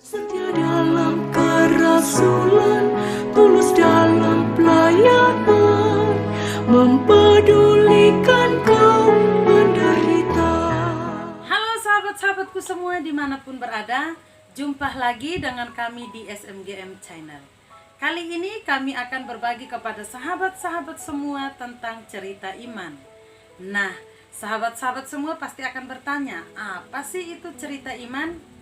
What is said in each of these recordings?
Setia dalam kerasulan, tulus dalam pelayanan, mempedulikan kaum menderita. Halo sahabat-sahabatku semua dimanapun berada, jumpa lagi dengan kami di SMGM Channel. Kali ini kami akan berbagi kepada sahabat-sahabat semua tentang cerita iman. Nah, sahabat-sahabat semua pasti akan bertanya, apa sih itu cerita iman?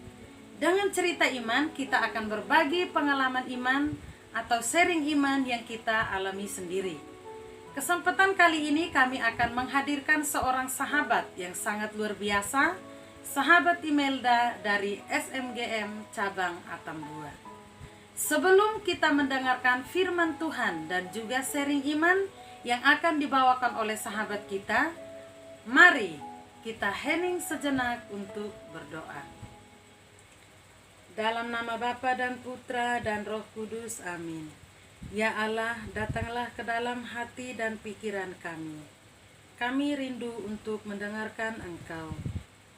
Dengan cerita iman, kita akan berbagi pengalaman iman atau sharing iman yang kita alami sendiri. Kesempatan kali ini kami akan menghadirkan seorang sahabat yang sangat luar biasa, sahabat Imelda dari SMGM Cabang Atambua. Sebelum kita mendengarkan firman Tuhan dan juga sharing iman yang akan dibawakan oleh sahabat kita, mari kita hening sejenak untuk berdoa. Dalam nama Bapa dan Putra dan Roh Kudus, amin. Ya Allah, datanglah ke dalam hati dan pikiran kami. Kami rindu untuk mendengarkan Engkau.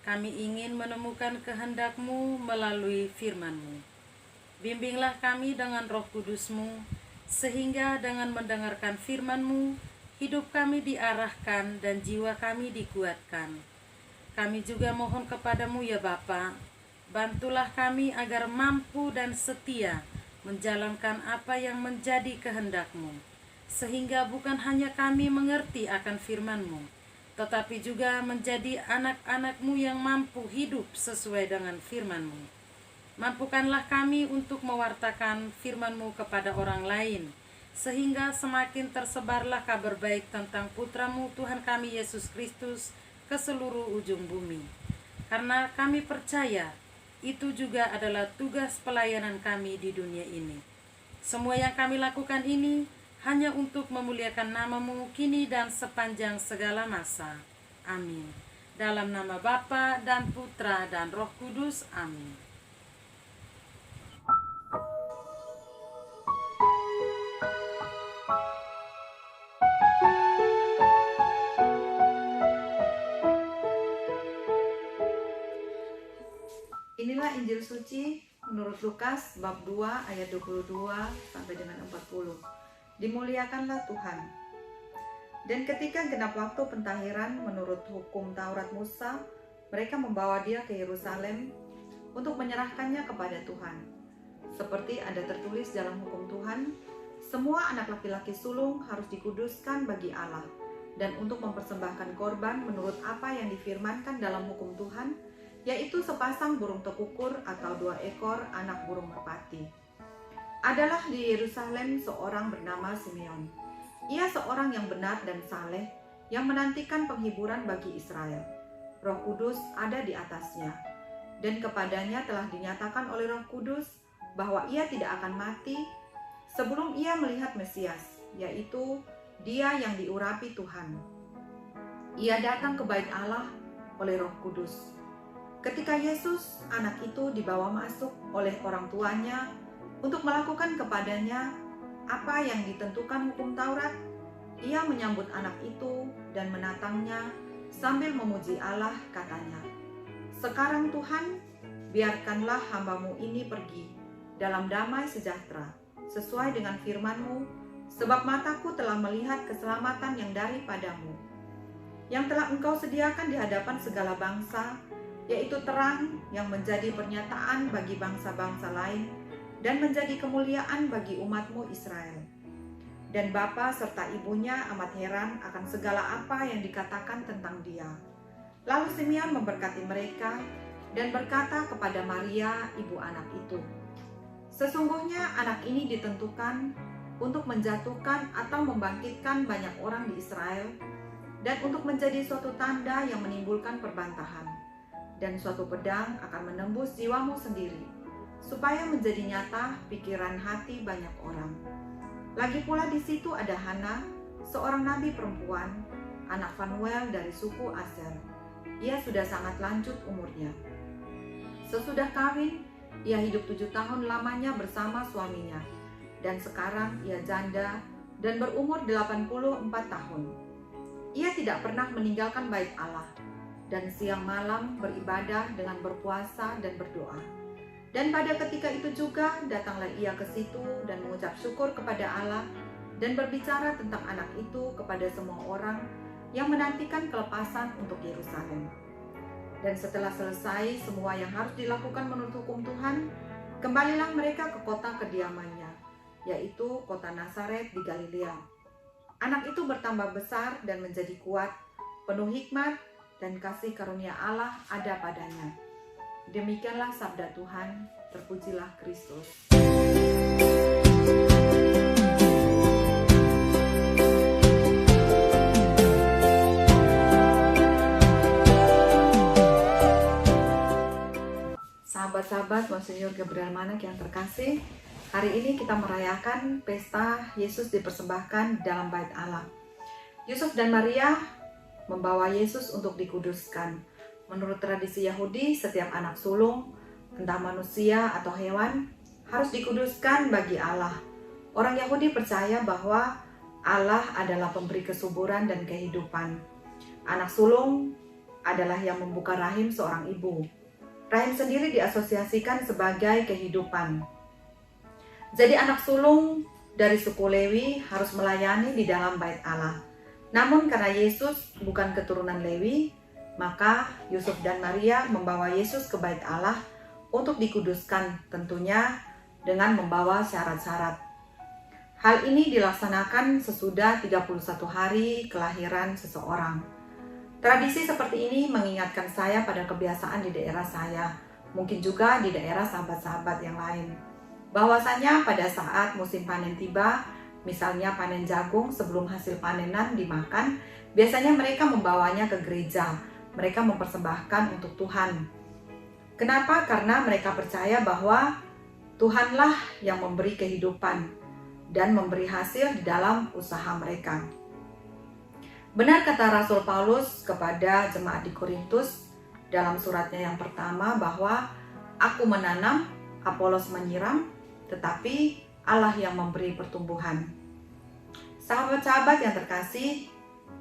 Kami ingin menemukan kehendak-Mu melalui firman-Mu. Bimbinglah kami dengan Roh Kudus-Mu, sehingga dengan mendengarkan firman-Mu, hidup kami diarahkan dan jiwa kami dikuatkan. Kami juga mohon kepadamu ya Bapa, bantulah kami agar mampu dan setia menjalankan apa yang menjadi kehendak-Mu, sehingga bukan hanya kami mengerti akan firman-Mu, tetapi juga menjadi anak-anak-Mu yang mampu hidup sesuai dengan firman-Mu. Mampukanlah kami untuk mewartakan firman-Mu kepada orang lain, sehingga semakin tersebarlah kabar baik tentang Putra-Mu Tuhan kami Yesus Kristus ke seluruh ujung bumi. Karena kami percaya, itu juga adalah tugas pelayanan kami di dunia ini. Semua yang kami lakukan ini hanya untuk memuliakan nama-Mu kini dan sepanjang segala masa. Amin. Dalam nama Bapa dan Putra dan Roh Kudus. Amin. Inilah Injil suci menurut Lukas bab 2 ayat 22 sampai dengan 40. Dimuliakanlah Tuhan. Dan ketika genap waktu pentahiran menurut hukum Taurat Musa, mereka membawa dia ke Yerusalem untuk menyerahkannya kepada Tuhan. Seperti ada tertulis dalam hukum Tuhan, semua anak laki-laki sulung harus dikuduskan bagi Allah, dan untuk mempersembahkan korban menurut apa yang difirmankan dalam hukum Tuhan, yaitu sepasang burung tekukur atau 2 ekor anak burung merpati. Adalah di Yerusalem seorang bernama Simeon. Ia seorang yang benar dan saleh, yang menantikan penghiburan bagi Israel. Roh Kudus ada di atasnya, dan kepadanya telah dinyatakan oleh Roh Kudus bahwa ia tidak akan mati sebelum ia melihat Mesias, yaitu Dia yang diurapi Tuhan. Ia datang ke bait Allah oleh Roh Kudus. Ketika Yesus, anak itu dibawa masuk oleh orang tuanya untuk melakukan kepadanya apa yang ditentukan hukum Taurat, ia menyambut anak itu dan menatangnya sambil memuji Allah, katanya, "Sekarang Tuhan, biarkanlah hamba-Mu ini pergi dalam damai sejahtera, sesuai dengan firman-Mu, sebab mataku telah melihat keselamatan yang daripada-Mu, yang telah Engkau sediakan di hadapan segala bangsa, yaitu terang yang menjadi pernyataan bagi bangsa-bangsa lain dan menjadi kemuliaan bagi umat-Mu Israel." Dan bapa serta ibunya amat heran akan segala apa yang dikatakan tentang dia. Lalu Simeon memberkati mereka dan berkata kepada Maria, ibu anak itu, "Sesungguhnya anak ini ditentukan untuk menjatuhkan atau membangkitkan banyak orang di Israel, dan untuk menjadi suatu tanda yang menimbulkan perbantahan. Dan suatu pedang akan menembus jiwamu sendiri, supaya menjadi nyata pikiran hati banyak orang." Lagi pula di situ ada Hana, seorang nabi perempuan, anak Fanuel dari suku Aser. Ia sudah sangat lanjut umurnya. Sesudah kawin, ia hidup 7 tahun lamanya bersama suaminya, dan sekarang ia janda dan berumur 84 tahun. Ia tidak pernah meninggalkan bait Allah, dan siang malam beribadah dengan berpuasa dan berdoa. Dan pada ketika itu juga datanglah ia ke situ dan mengucap syukur kepada Allah dan berbicara tentang anak itu kepada semua orang yang menantikan kelepasan untuk Yerusalem. Dan setelah selesai semua yang harus dilakukan menurut hukum Tuhan, kembalilah mereka ke kota kediamannya, yaitu kota Nazaret di Galilea. Anak itu bertambah besar dan menjadi kuat, penuh hikmat dan kasih karunia Allah ada padanya. Demikianlah sabda Tuhan, terpujilah Kristus. Sahabat-sahabat Monsinyur Gabriel Manak yang terkasih, hari ini kita merayakan pesta Yesus dipersembahkan dalam bait Allah. Yusuf dan Maria membawa Yesus untuk dikuduskan. Menurut tradisi Yahudi, setiap anak sulung, entah manusia atau hewan, harus dikuduskan bagi Allah. Orang Yahudi percaya bahwa Allah adalah pemberi kesuburan dan kehidupan. Anak sulung adalah yang membuka rahim seorang ibu. Rahim sendiri diasosiasikan sebagai kehidupan. Jadi anak sulung dari suku Lewi harus melayani di dalam bait Allah. Namun karena Yesus bukan keturunan Lewi, maka Yusuf dan Maria membawa Yesus ke bait Allah untuk dikuduskan, tentunya dengan membawa syarat-syarat. Hal ini dilaksanakan sesudah 31 hari kelahiran seseorang. Tradisi seperti ini mengingatkan saya pada kebiasaan di daerah saya, mungkin juga di daerah sahabat-sahabat yang lain. Bahwasanya pada saat musim panen tiba, misalnya panen jagung sebelum hasil panenan dimakan, biasanya mereka membawanya ke gereja. Mereka mempersembahkan untuk Tuhan. Kenapa? Karena mereka percaya bahwa Tuhanlah yang memberi kehidupan dan memberi hasil di dalam usaha mereka. Benar kata Rasul Paulus kepada jemaat di Korintus dalam suratnya yang pertama bahwa aku menanam, Apolos menyiram, tetapi Allah yang memberi pertumbuhan. Sahabat-sahabat yang terkasih,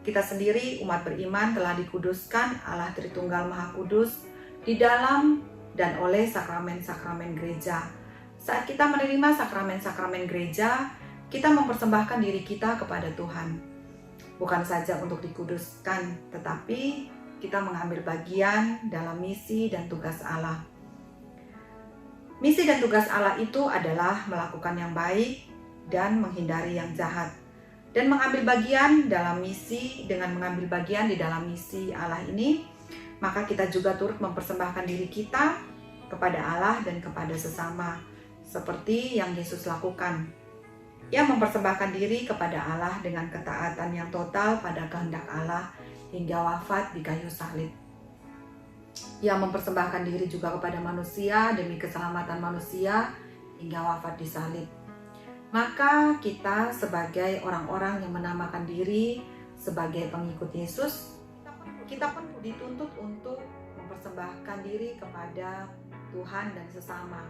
kita sendiri umat beriman telah dikuduskan Allah Tritunggal Maha Kudus di dalam dan oleh sakramen-sakramen gereja. Saat kita menerima sakramen-sakramen gereja, kita mempersembahkan diri kita kepada Tuhan. Bukan saja untuk dikuduskan, tetapi kita mengambil bagian dalam misi dan tugas Allah. Misi dan tugas Allah itu adalah melakukan yang baik dan menghindari yang jahat. Dan mengambil bagian dalam misi, dengan mengambil bagian di dalam misi Allah ini, maka kita juga turut mempersembahkan diri kita kepada Allah dan kepada sesama, seperti yang Yesus lakukan. Ia mempersembahkan diri kepada Allah dengan ketaatan yang total pada kehendak Allah hingga wafat di kayu salib. Ia mempersembahkan diri juga kepada manusia demi keselamatan manusia hingga wafat di salib. Maka kita sebagai orang-orang yang menamakan diri sebagai pengikut Yesus, kita pun dituntut untuk mempersembahkan diri kepada Tuhan dan sesama.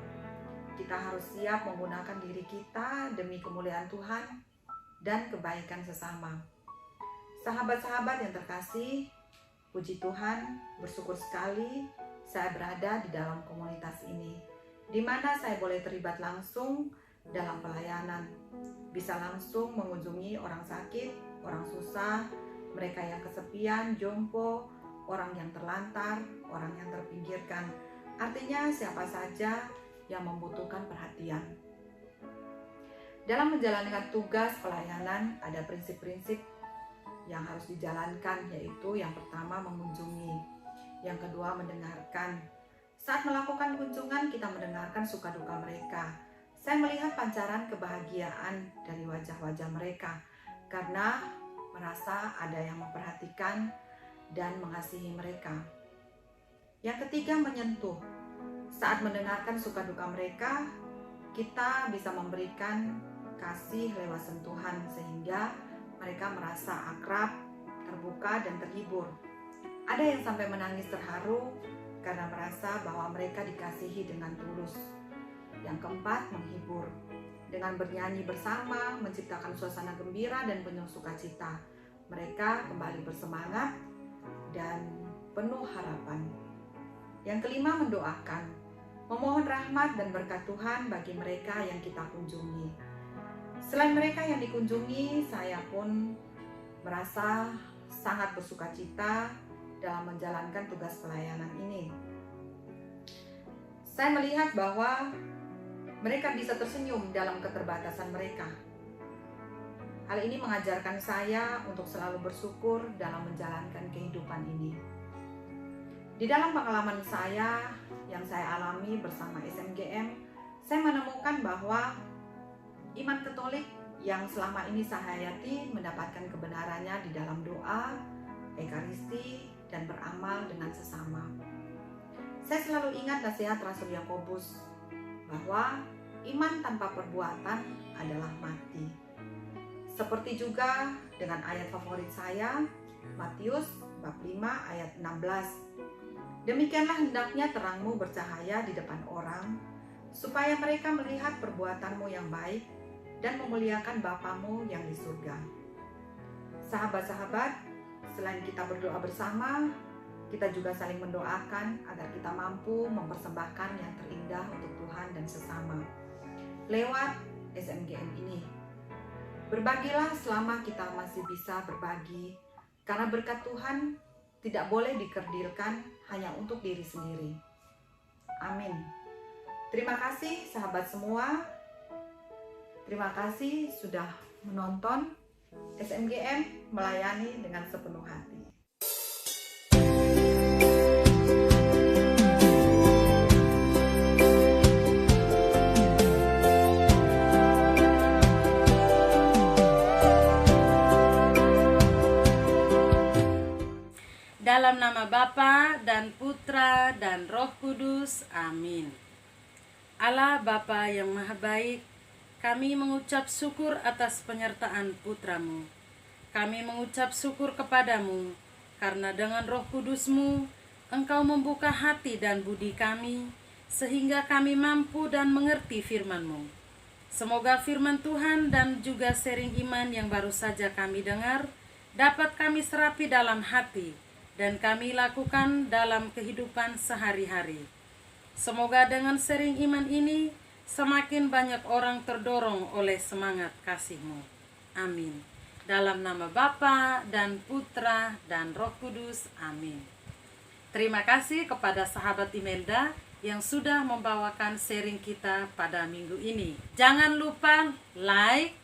Kita harus siap menggunakan diri kita demi kemuliaan Tuhan dan kebaikan sesama. Sahabat-sahabat yang terkasih, puji Tuhan, bersyukur sekali saya berada di dalam komunitas ini, di mana saya boleh terlibat langsung dalam pelayanan, bisa langsung mengunjungi orang sakit, orang susah, mereka yang kesepian, jompo, orang yang terlantar, orang yang terpinggirkan. Artinya siapa saja yang membutuhkan perhatian. Dalam menjalankan tugas pelayanan ada prinsip-prinsip yang harus dijalankan, yaitu yang pertama mengunjungi, yang kedua mendengarkan. Saat melakukan kunjungan kita mendengarkan suka duka mereka. Saya melihat pancaran kebahagiaan dari wajah-wajah mereka karena merasa ada yang memperhatikan dan mengasihi mereka. Yang ketiga, menyentuh. Saat mendengarkan suka duka mereka, kita bisa memberikan kasih lewat sentuhan sehingga mereka merasa akrab, terbuka, dan terhibur. Ada yang sampai menangis terharu karena merasa bahwa mereka dikasihi dengan tulus. Yang keempat, menghibur. Dengan bernyanyi bersama, menciptakan suasana gembira dan penuh sukacita. Mereka kembali bersemangat dan penuh harapan. Yang kelima, mendoakan. memohon rahmat dan berkat Tuhan bagi mereka yang kita kunjungi. Selain mereka yang dikunjungi, saya pun merasa sangat bersukacita dalam menjalankan tugas pelayanan ini. Saya melihat bahwa mereka bisa tersenyum dalam keterbatasan mereka. Hal ini mengajarkan saya untuk selalu bersyukur dalam menjalankan kehidupan ini. Di dalam pengalaman saya yang saya alami bersama SMGM, saya menemukan bahwa iman Katolik yang selama ini saya hayati mendapatkan kebenarannya di dalam doa, ekaristi, dan beramal dengan sesama. Saya selalu ingat nasihat Rasul Yakobus bahwa iman tanpa perbuatan adalah mati. Seperti juga dengan ayat favorit saya, Matius bab 5 ayat 16. Demikianlah hendaknya terangmu bercahaya di depan orang, supaya mereka melihat perbuatanmu yang baik dan memuliakan Bapamu yang di surga. Sahabat-sahabat, selain kita berdoa bersama, kita juga saling mendoakan agar kita mampu mempersembahkan yang terindah untuk Tuhan dan sesama lewat SMGM ini. Berbagilah selama kita masih bisa berbagi, karena berkat Tuhan tidak boleh dikerdilkan hanya untuk diri sendiri. Amin. Terima kasih sahabat semua. Terima kasih sudah menonton SMGM melayani dengan sepenuh hati. Dalam nama Bapa dan Putra dan Roh Kudus. Amin. Allah Bapa yang Maha Baik, kami mengucap syukur atas penyertaan Putra-Mu. Kami mengucap syukur kepadamu, karena dengan Roh Kudus-Mu, Engkau membuka hati dan budi kami, sehingga kami mampu dan mengerti firman-Mu. Semoga firman Tuhan dan juga sharing iman yang baru saja kami dengar, dapat kami serapi dalam hati, dan kami lakukan dalam kehidupan sehari-hari. Semoga dengan sharing iman ini, semakin banyak orang terdorong oleh semangat kasih-Mu. Amin. Dalam nama Bapa dan Putra dan Roh Kudus. Amin. Terima kasih kepada sahabat Imelda yang sudah membawakan sharing kita pada minggu ini. Jangan lupa like,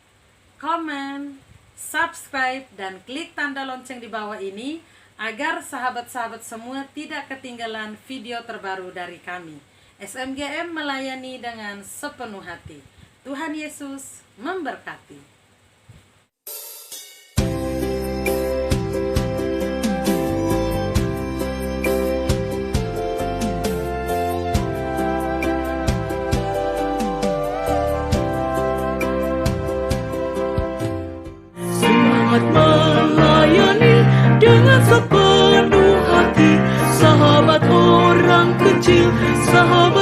comment, subscribe, dan klik tanda lonceng di bawah ini agar sahabat-sahabat semua tidak ketinggalan video terbaru dari kami. SMGM melayani dengan sepenuh hati. Tuhan Yesus memberkati. Semangat melayani dengan sepenuh hati, sahabat orang kecil, sahabat